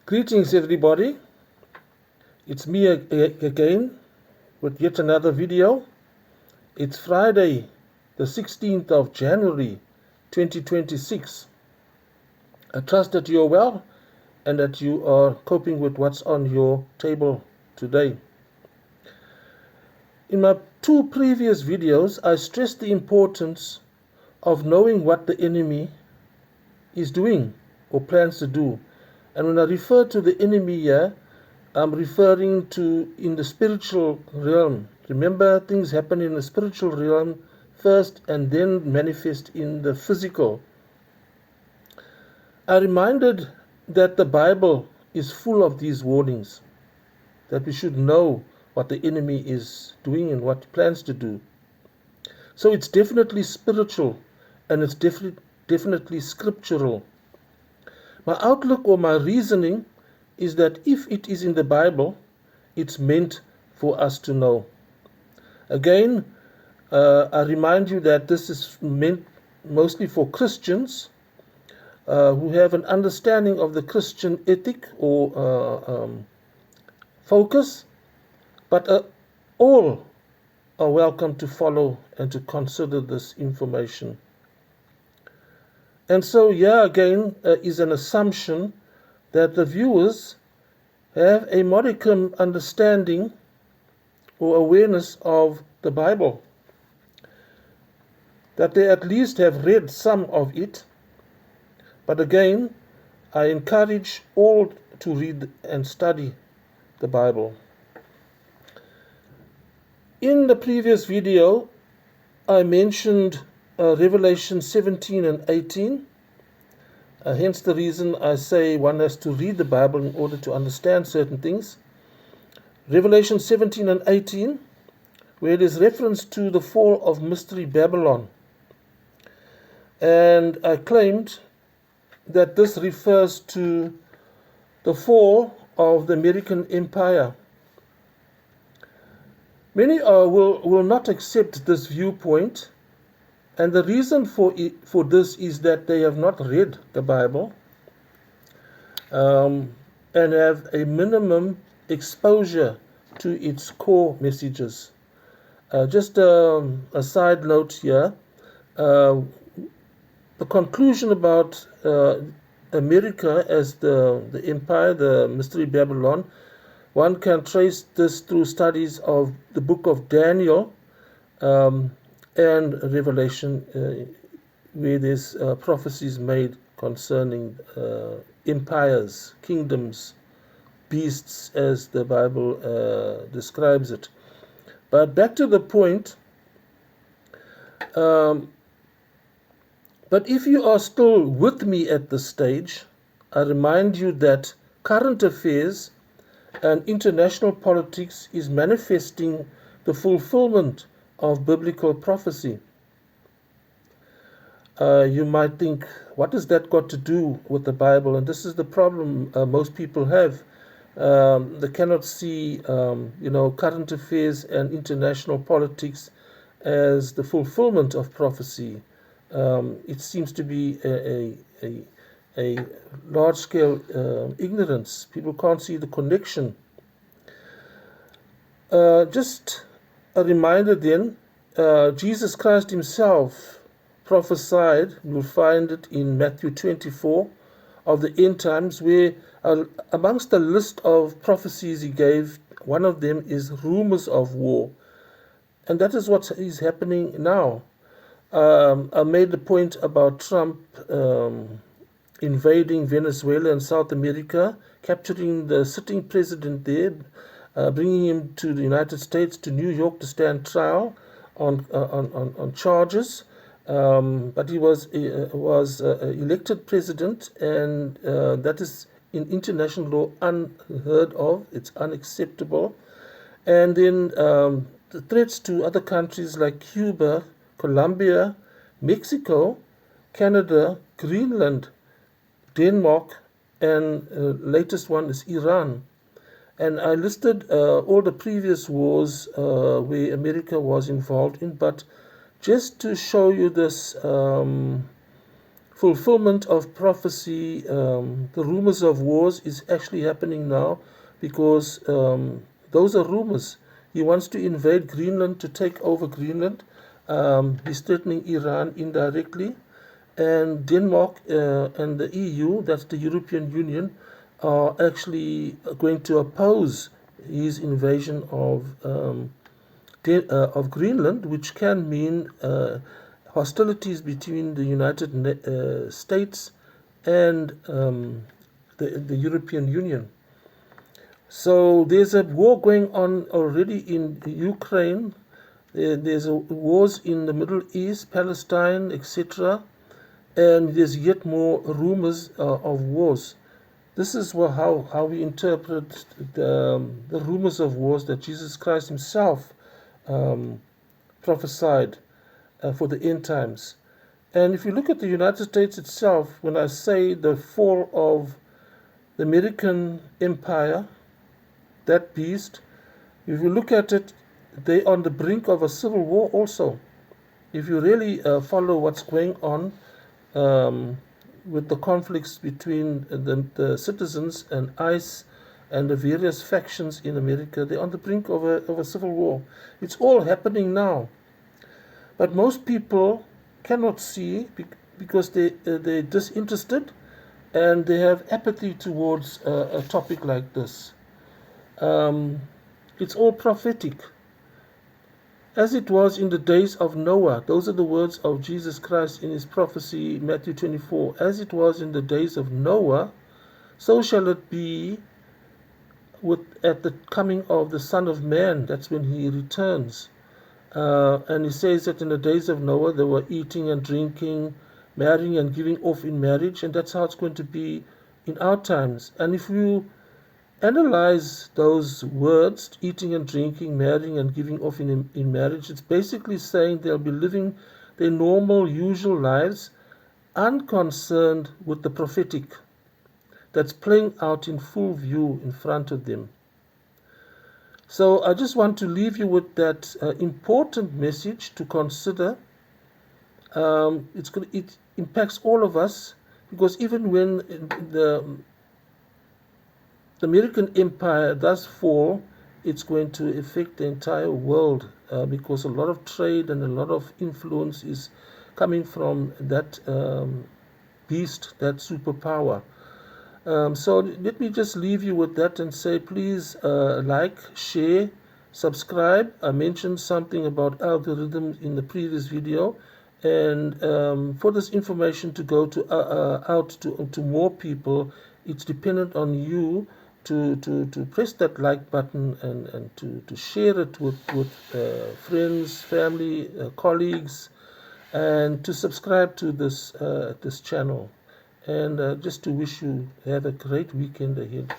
Greetings everybody, it's me again with yet another video. It's Friday the 16th of January 2026. I trust that you're well and that you are coping with what's on your table today. In my two previous videos, I stressed the importance of knowing what the enemy is doing or plans to do. And when I refer to the enemy here, I'm referring to in the spiritual realm. Remember, things happen in the spiritual realm first and then manifest in the physical. I reminded that the Bible is full of these warnings, that we should know what the enemy is doing and what he plans to do. So it's definitely spiritual and it's definitely scriptural. My outlook or my reasoning is that if it is in the Bible, it's meant for us to know. Again, I remind you that this is meant mostly for Christians who have an understanding of the Christian ethic or focus, but all are welcome to follow and to consider this information. And so here again is an assumption that the viewers have a modicum understanding or awareness of the Bible, that they at least have read some of it. But again, I encourage all to read and study the Bible. In the previous video, I mentioned Revelation 17 and 18. Hence the reason I say one has to read the Bible in order to understand certain things. Revelation 17 and 18, where it is reference to the fall of Mystery Babylon. And I claimed that this refers to the fall of the American Empire. Many will not accept this viewpoint, and the reason for this is that they have not read the Bible and have a minimum exposure to its core messages. Just a side note here, the conclusion about America as the empire, the Mystery Babylon, one can trace this through studies of the book of Daniel and Revelation, where there's prophecies made concerning empires, kingdoms, beasts, as the Bible describes it. But back to the point, but if you are still with me at this stage, I remind you that current affairs and international politics is manifesting the fulfillment of biblical prophecy. You might think, what has that got to do with the Bible? And this is the problem most people have. They cannot see, current affairs and international politics as the fulfillment of prophecy. It seems to be a large-scale ignorance. People can't see the connection. Just a reminder then, Jesus Christ himself prophesied, you'll find it in Matthew 24, of the end times, where amongst the list of prophecies he gave, one of them is rumors of war. And that is what is happening now. I made the point about Trump invading Venezuela and South America, capturing the sitting president there, bringing him to the United States, to New York, to stand trial on charges. But he was elected president, and that is in international law unheard of. It's unacceptable. And then the threats to other countries like Cuba, Colombia, Mexico, Canada, Greenland, Denmark, and latest one is Iran. And I listed all the previous wars where America was involved in, but just to show you this fulfillment of prophecy. The rumors of wars is actually happening now because those are rumors. He wants to invade Greenland, to take over Greenland. He's threatening Iran indirectly. And Denmark and the EU, that's the European Union, are actually going to oppose his invasion of Greenland, which can mean hostilities between the United States and the European Union. So there's a war going on already in Ukraine. There's wars in the Middle East, Palestine, etc. And there's yet more rumors of wars. This is how we interpret the rumors of wars that Jesus Christ himself prophesied for the end times. And if you look at the United States itself, when I say the fall of the American empire, that beast, if you look at it, they're on the brink of a civil war also. If you really follow what's going on with the conflicts between the citizens and ICE and the various factions in America, they're on the brink of a civil war. It's all happening now. But most people cannot see because they're disinterested and they have apathy towards a topic like this. It's all prophetic. As it was in the days of Noah, those are the words of Jesus Christ in his prophecy, Matthew 24. As it was in the days of Noah, so shall it be at the coming of the Son of Man. That's when he returns. And he says that in the days of Noah, they were eating and drinking, marrying and giving off in marriage, and that's how it's going to be in our times. And if you analyze those words, eating and drinking, marrying and giving off in marriage, it's basically saying they'll be living their normal, usual lives, unconcerned with the prophetic that's playing out in full view in front of them. So I just want to leave you with that important message to consider. It impacts all of us, because even when the American empire does fall, it's going to affect the entire world because a lot of trade and a lot of influence is coming from that beast, that superpower. So let me just leave you with that and say, please like, share, subscribe. I mentioned something about algorithms in the previous video, and for this information to go out to more people, it's dependent on you to press that like button and to share it with friends, family, colleagues, and to subscribe to this channel. And just to wish you have a great weekend ahead.